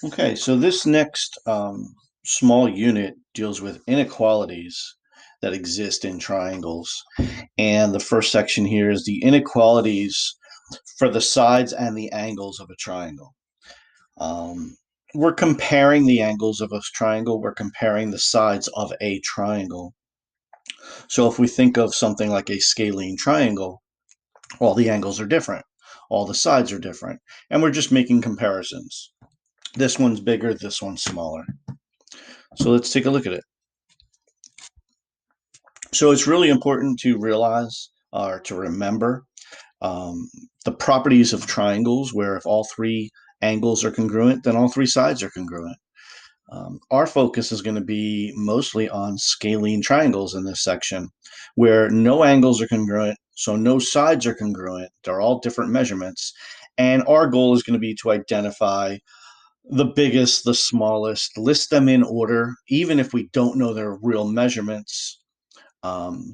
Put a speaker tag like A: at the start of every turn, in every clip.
A: Okay, so this next small unit deals with inequalities that exist in triangles. And the first section here is the inequalities for the sides and the angles of a triangle. Um, we're comparing the angles of a triangle, we're comparing the sides of a triangle. So if we think of something like a scalene triangle, all the angles are different, all the sides are different, and we're just making comparisons. This one's bigger, this one's smaller. So let's take a look at it. So it's really important to realize or to remember um, the properties of triangles, where if all three angles are congruent, then all three sides are congruent. Our focus is going to be mostly on scalene triangles in this section, where no angles are congruent, so no sides are congruent. They're all different measurements. And our goal is going to be to identify the biggest, the smallest, list them in order, even if we don't know their real measurements,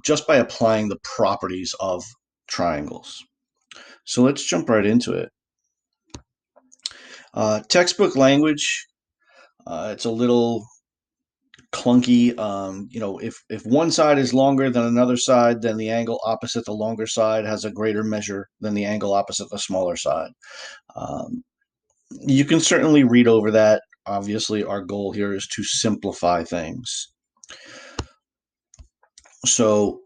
A: just by applying the properties of triangles. So let's jump right into it. Textbook language, it's a little clunky. If one side is longer than another side, then the angle opposite the longer side has a greater measure than the angle opposite the smaller side. Um, you can certainly read over that. Obviously, our goal here is to simplify things. So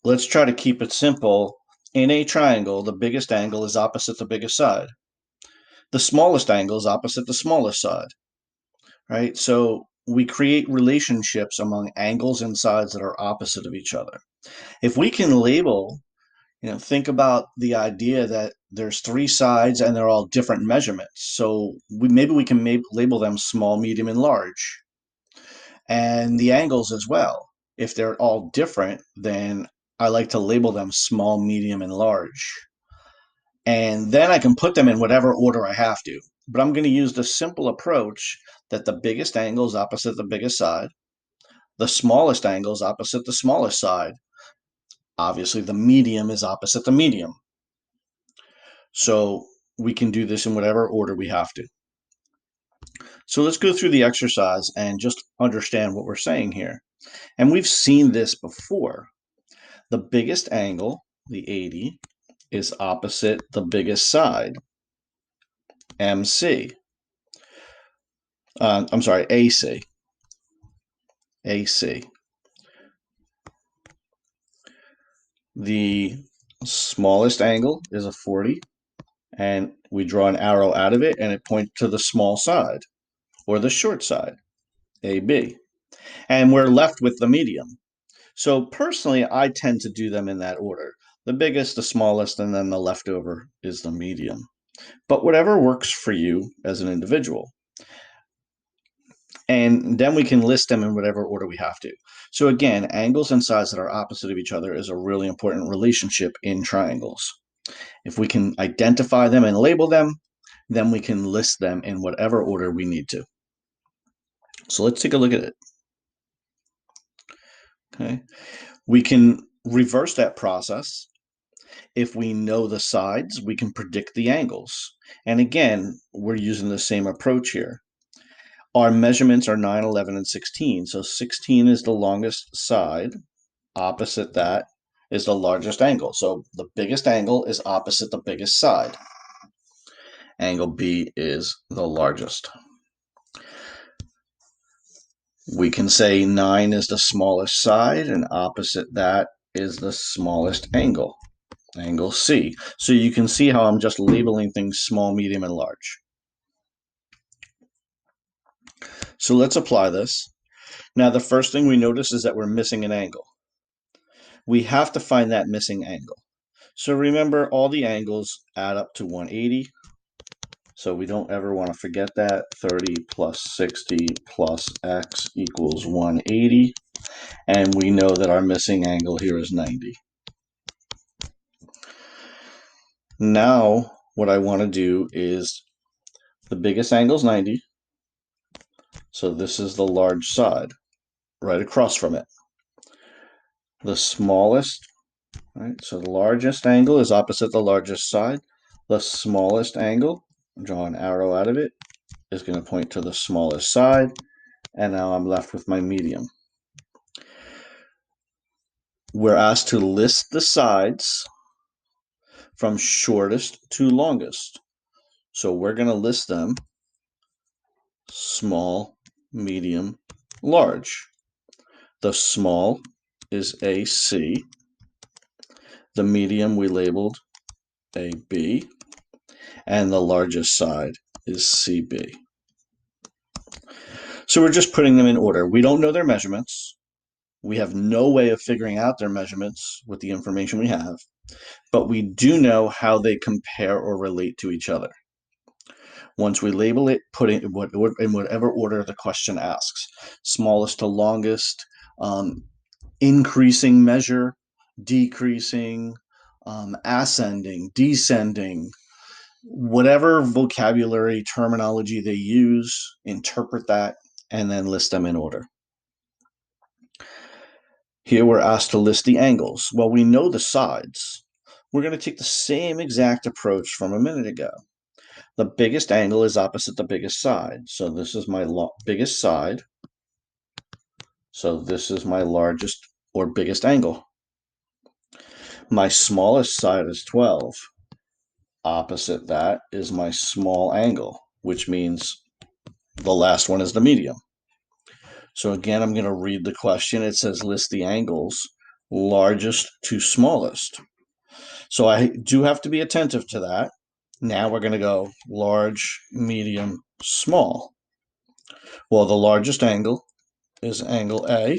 A: let's try to keep it simple. In a triangle, the biggest angle is opposite the biggest side. The smallest angle is opposite the smallest side, right? So we create relationships among angles and sides that are opposite of each other. If we can label, think about the idea that there's three sides and they're all different measurements. So maybe we can label them small, medium, and large, and the angles as well. If they're all different, then I like to label them small, medium, and large. And then I can put them in whatever order I have to. But I'm going to use the simple approach that the biggest angle is opposite the biggest side, the smallest angle is opposite the smallest side. Obviously, the medium is opposite the medium. So we can do this in whatever order we have to. So let's go through the exercise and just understand what we're saying here. And we've seen this before. The biggest angle, the 80, is opposite the biggest side, MC. I'm sorry, AC. AC. The smallest angle is a 40, and we draw an arrow out of it, and it points to the small side, or the short side, AB. And we're left with the medium. So personally, I tend to do them in that order. The biggest, the smallest, and then the leftover is the medium. But whatever works for you as an individual. And then we can list them in whatever order we have to. So again, angles and sides that are opposite of each other is a really important relationship in triangles. If we can identify them and label them, then we can list them in whatever order we need to. So let's take a look at it. Okay. We can reverse that process. If we know the sides, we can predict the angles. And again, we're using the same approach here. Our measurements are 9, 11, and 16. So 16 is the longest side. Opposite that is the largest angle. So the biggest angle is opposite the biggest side. Angle B is the largest. We can say 9 is the smallest side, and opposite that is the smallest angle, angle C. So you can see how I'm just labeling things small, medium, and large. So let's apply this. Now, the first thing we notice is that we're missing an angle. We have to find that missing angle. So remember, all the angles add up to 180. So we don't ever want to forget that. 30 plus 60 plus x equals 180. And we know that our missing angle here is 90. Now, what I want to do is the biggest angle is 90. So this is the large side right across from it. The smallest, right? So the largest angle is opposite the largest side. The smallest angle, draw an arrow out of it, is going to point to the smallest side, and now I'm left with my medium. We're asked to list the sides from shortest to longest. So we're going to list them small, medium, large. The small is AC. The medium we labeled AB. And the largest side is CB. So we're just putting them in order. We don't know their measurements. We have no way of figuring out their measurements with the information we have, but we do know how they compare or relate to each other. Once we label it, put it in whatever order the question asks. Smallest to longest, increasing measure, decreasing, ascending, descending, whatever vocabulary terminology they use, interpret that, and then list them in order. Here we're asked to list the angles. Well, we know the sides. We're going to take the same exact approach from a minute ago. The biggest angle is opposite the biggest side. So this is my biggest side. So this is my largest or biggest angle. My smallest side is 12. Opposite that is my small angle, which means the last one is the medium. So again, I'm going to read the question. It says list the angles, largest to smallest. So I do have to be attentive to that. Now we're going to go large, medium, small. Well, the largest angle is angle A.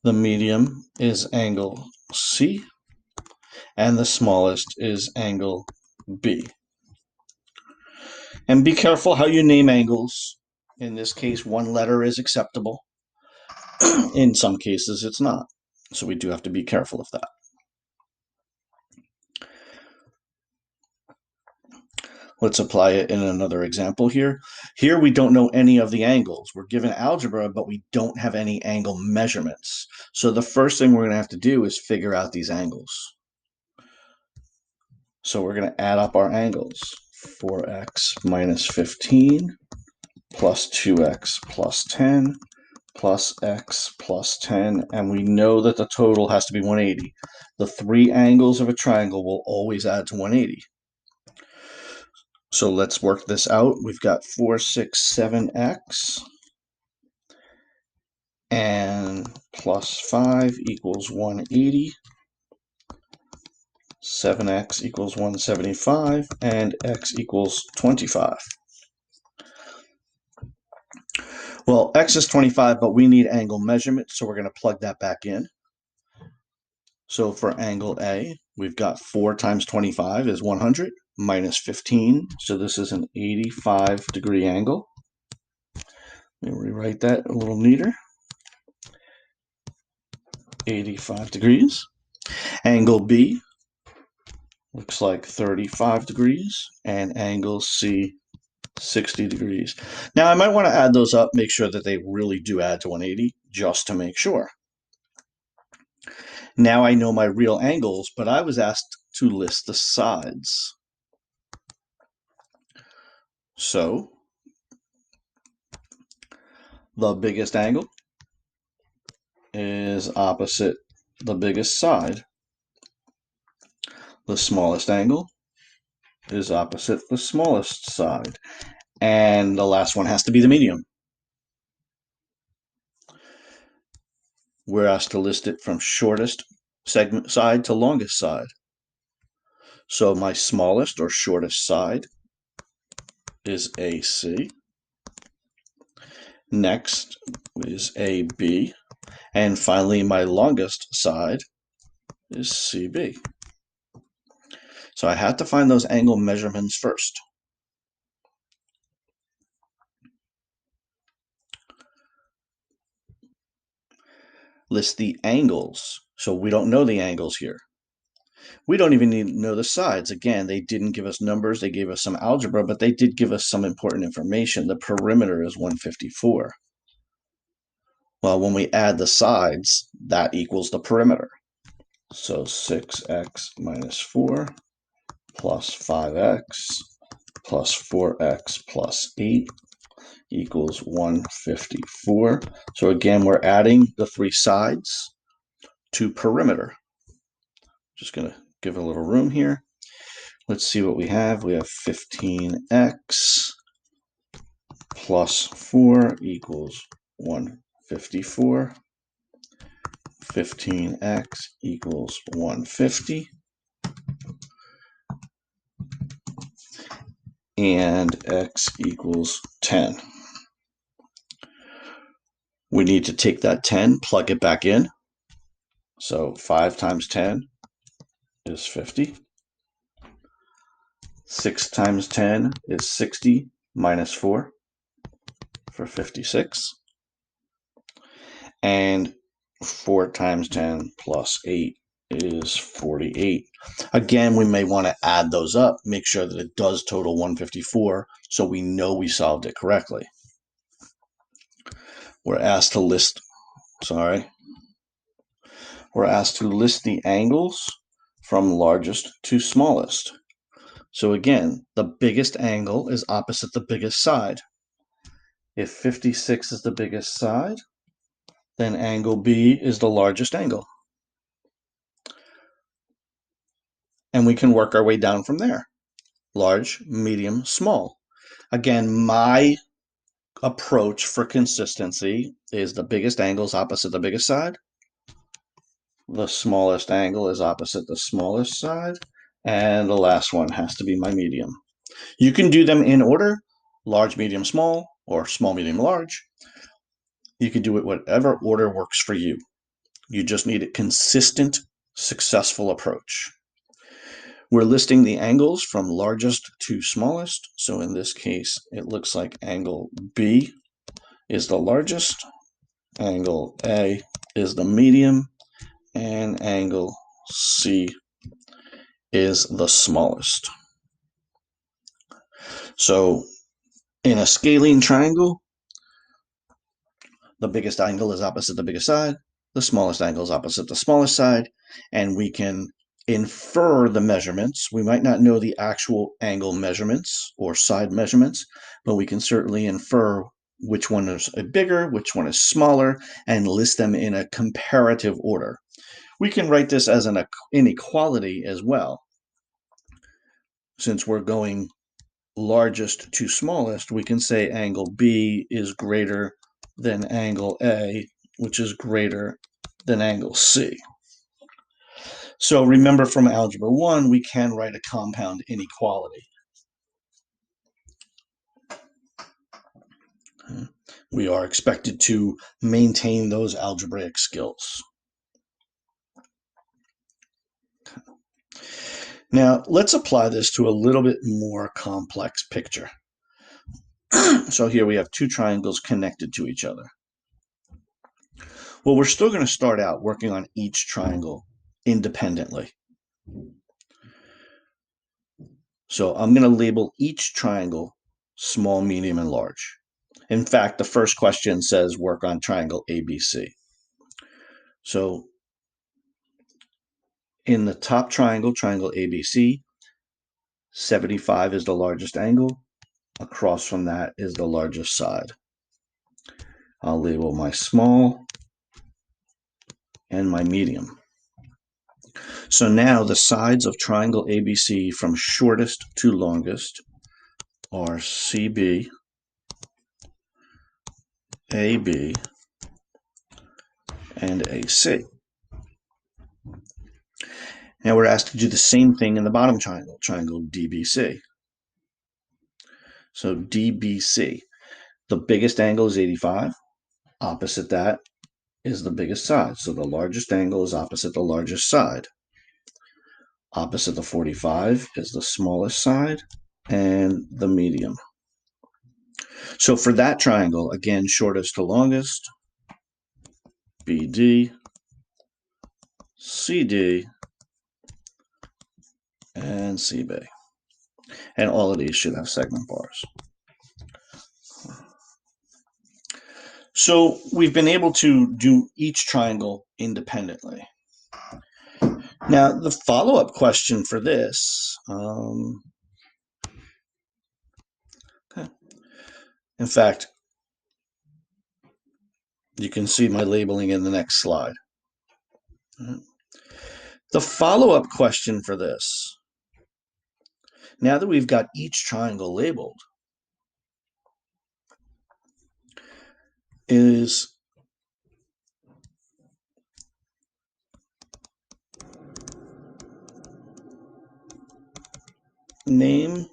A: The medium is angle C. And the smallest is angle B. And be careful how you name angles. In this case, one letter is acceptable. In some cases, it's not. So we do have to be careful of that. Let's apply it in another example here. Here we don't know any of the angles. We're given algebra, but we don't have any angle measurements. So the first thing we're going to have to do is figure out these angles. So we're going to add up our angles. 4x minus 15 plus 2x plus 10 plus x plus 10, and we know that the total has to be 180. The three angles of a triangle will always add to 180. So let's work this out. We've got 4, 6, 7x and plus 5 equals 180. 7x equals 175 and x equals 25. Well, x is 25, but we need angle measurement, so we're going to plug that back in. So for angle A, we've got 4 times 25 is 100 minus 15. So this is an 85-degree angle. Let me rewrite that a little neater. 85 degrees. Angle B looks like 35 degrees, and angle C 60 degrees. Now I might want to add those up, make sure that they really do add to 180, just to make sure. Now I know my real angles, but I was asked to list the sides. So the biggest angle is opposite the biggest side. The smallest angle is opposite the smallest side. And the last one has to be the medium. We're asked to list it from shortest segment side to longest side. So my smallest or shortest side is AC. Next is AB. And finally, my longest side is CB. So I had to find those angle measurements first. List the angles. So we don't know the angles here. We don't even need to know the sides. Again, they didn't give us numbers. They gave us some algebra, but they did give us some important information. The perimeter is 154. Well, when we add the sides, that equals the perimeter. So 6x minus 4 plus 5x plus 4x plus 8 equals 154. So again, we're adding the three sides to perimeter. Just going to give a little room here. Let's see what we have. We have 15x plus 4 equals 154. 15x equals 150. And x equals 10. We need to take that 10, plug it back in. So 5 times 10 is 50. 6 times 10 is 60 minus 4 for 56. And 4 times 10 plus 8 is 48. Again, we may want to add those up, make sure that it does total 154 so we know we solved it correctly. We're asked to list the angles from largest to smallest. So again, the biggest angle is opposite the biggest side. If 56 is the biggest side, then angle B is the largest angle. And we can work our way down from there. Large, medium, small. Again, my approach for consistency is the biggest angle is opposite the biggest side. The smallest angle is opposite the smallest side. And the last one has to be my medium. You can do them in order, large, medium, small, or small, medium, large. You can do it whatever order works for you. You just need a consistent, successful approach. We're listing the angles from largest to smallest. So in this case, it looks like angle B is the largest, angle A is the medium, and angle C is the smallest. So in a scalene triangle, the biggest angle is opposite the biggest side, the smallest angle is opposite the smallest side, and we can infer the measurements. We might not know the actual angle measurements or side measurements, but we can certainly infer which one is bigger, which one is smaller, and list them in a comparative order. We can write this as an inequality as well. Since we're going largest to smallest, we can say angle B is greater than angle A, which is greater than angle C. So remember from Algebra 1, we can write a compound inequality. We are expected to maintain those algebraic skills. Now, let's apply this to a little bit more complex picture. So here we have two triangles connected to each other. Well, we're still going to start out working on each triangle independently. So I'm going to label each triangle small, medium, and large. In fact, the first question says work on triangle ABC. So in the top triangle, triangle ABC, 75 is the largest angle. Across from that is the largest side. I'll label my small and my medium. So now the sides of triangle ABC from shortest to longest are CB, AB, and AC. Now we're asked to do the same thing in the bottom triangle, triangle DBC. So DBC, the biggest angle is 85. Opposite that is the biggest side. So the largest angle is opposite the largest side. Opposite the 45 is the smallest side and the medium. So for that triangle, again, shortest to longest, BD, CD, and CB. And all of these should have segment bars. So we've been able to do each triangle independently. Now, the follow-up question for this, In fact, you can see my labeling in the next slide. The follow-up question for this, now that we've got each triangle labeled, is name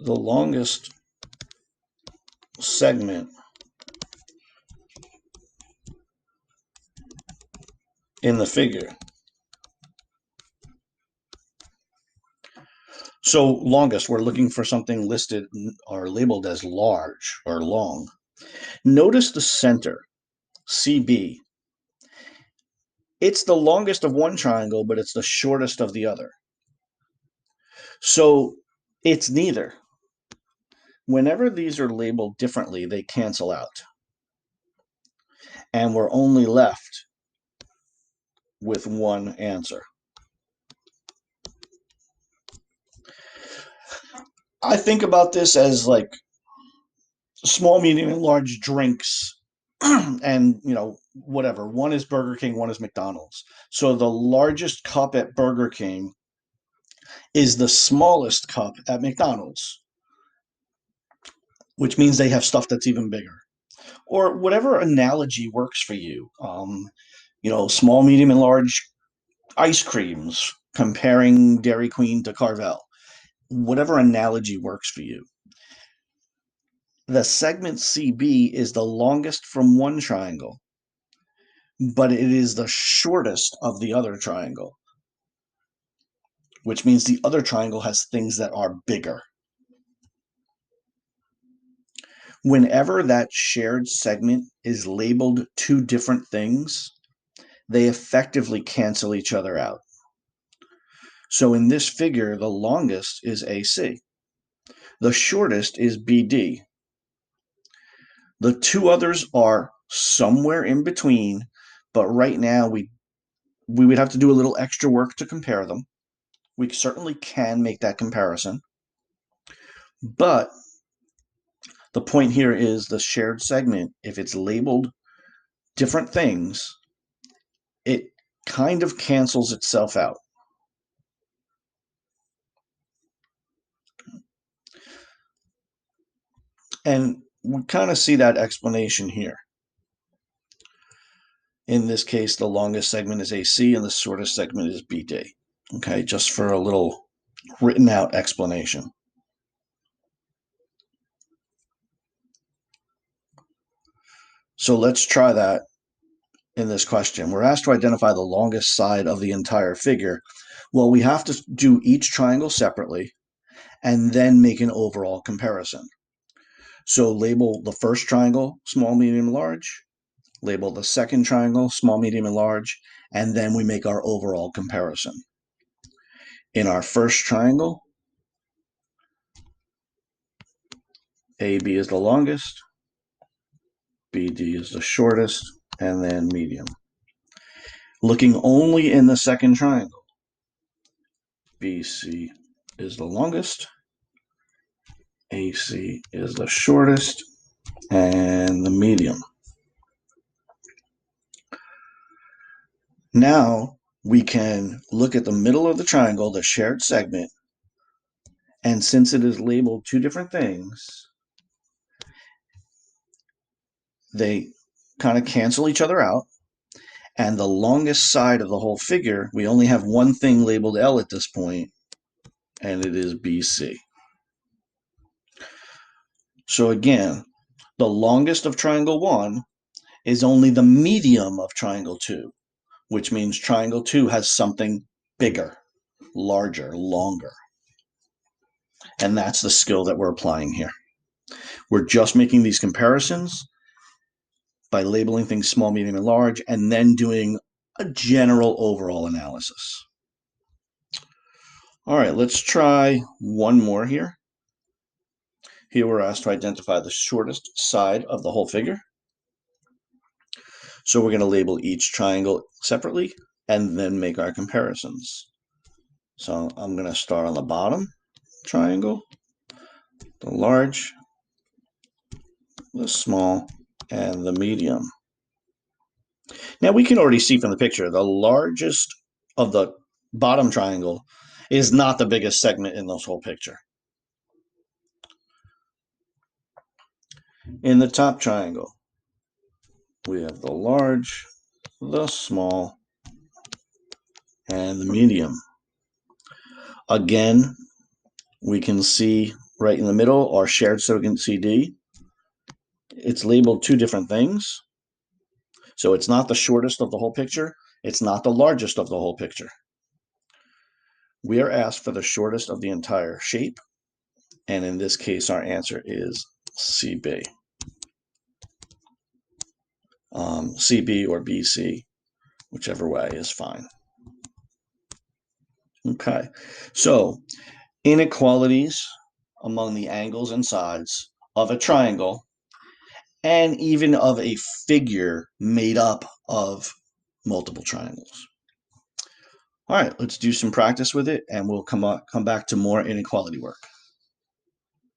A: the longest segment in the figure. So longest, we're looking for something listed or labeled as large or long. Notice the center, CB. It's the longest of one triangle, but it's the shortest of the other. So it's neither. Whenever these are labeled differently, they cancel out. And we're only left with one answer. I think about this as like small, medium, and large drinks. And, whatever. One is Burger King, one is McDonald's. So the largest cup at Burger King is the smallest cup at McDonald's, which means they have stuff that's even bigger. Or whatever analogy works for you. Small, medium, and large ice creams, comparing Dairy Queen to Carvel. Whatever analogy works for you. The segment CB is the longest from one triangle, but it is the shortest of the other triangle, which means the other triangle has things that are bigger. Whenever that shared segment is labeled two different things, they effectively cancel each other out. So in this figure, the longest is AC. The shortest is BD. The two others are somewhere in between, but right now we would have to do a little extra work to compare them. We certainly can make that comparison. But the point here is the shared segment, if it's labeled different things, it kind of cancels itself out. And we kind of see that explanation here. In this case, the longest segment is AC and the shortest segment is BD. Okay, just for a little written out explanation. So let's try that in this question. We're asked to identify the longest side of the entire figure. Well, we have to do each triangle separately and then make an overall comparison. So label the first triangle, small, medium, large. Label the second triangle, small, medium, and large. And then we make our overall comparison. In our first triangle, AB is the longest, BD is the shortest, and then medium. Looking only in the second triangle, BC is the longest, AC is the shortest, and the medium. Now we can look at the middle of the triangle, the shared segment, and since it is labeled two different things, they kind of cancel each other out. And the longest side of the whole figure, we only have one thing labeled L at this point, and it is BC. So again, the longest of triangle 1 is only the medium of triangle 2, which means triangle 2 has something bigger, larger, longer. And that's the skill that we're applying here. We're just making these comparisons by labeling things small, medium, and large, and then doing a general overall analysis. All right, let's try one more here. Here we're asked to identify the shortest side of the whole figure. So we're going to label each triangle separately and then make our comparisons. So I'm going to start on the bottom triangle. the large, the small, and the medium. Now we can already see from the picture, the largest of the bottom triangle is not the biggest segment in this whole picture. In the top triangle, we have the large, the small, and the medium. Again, we can see right in the middle our shared silicon CD. It's labeled two different things. So it's not the shortest of the whole picture. It's not the largest of the whole picture. We are asked for the shortest of the entire shape. And in this case, our answer is CB. CB or BC, whichever way is fine. Okay, so inequalities among the angles and sides of a triangle and even of a figure made up of multiple triangles. All right, let's do some practice with it and we'll come back to more inequality work.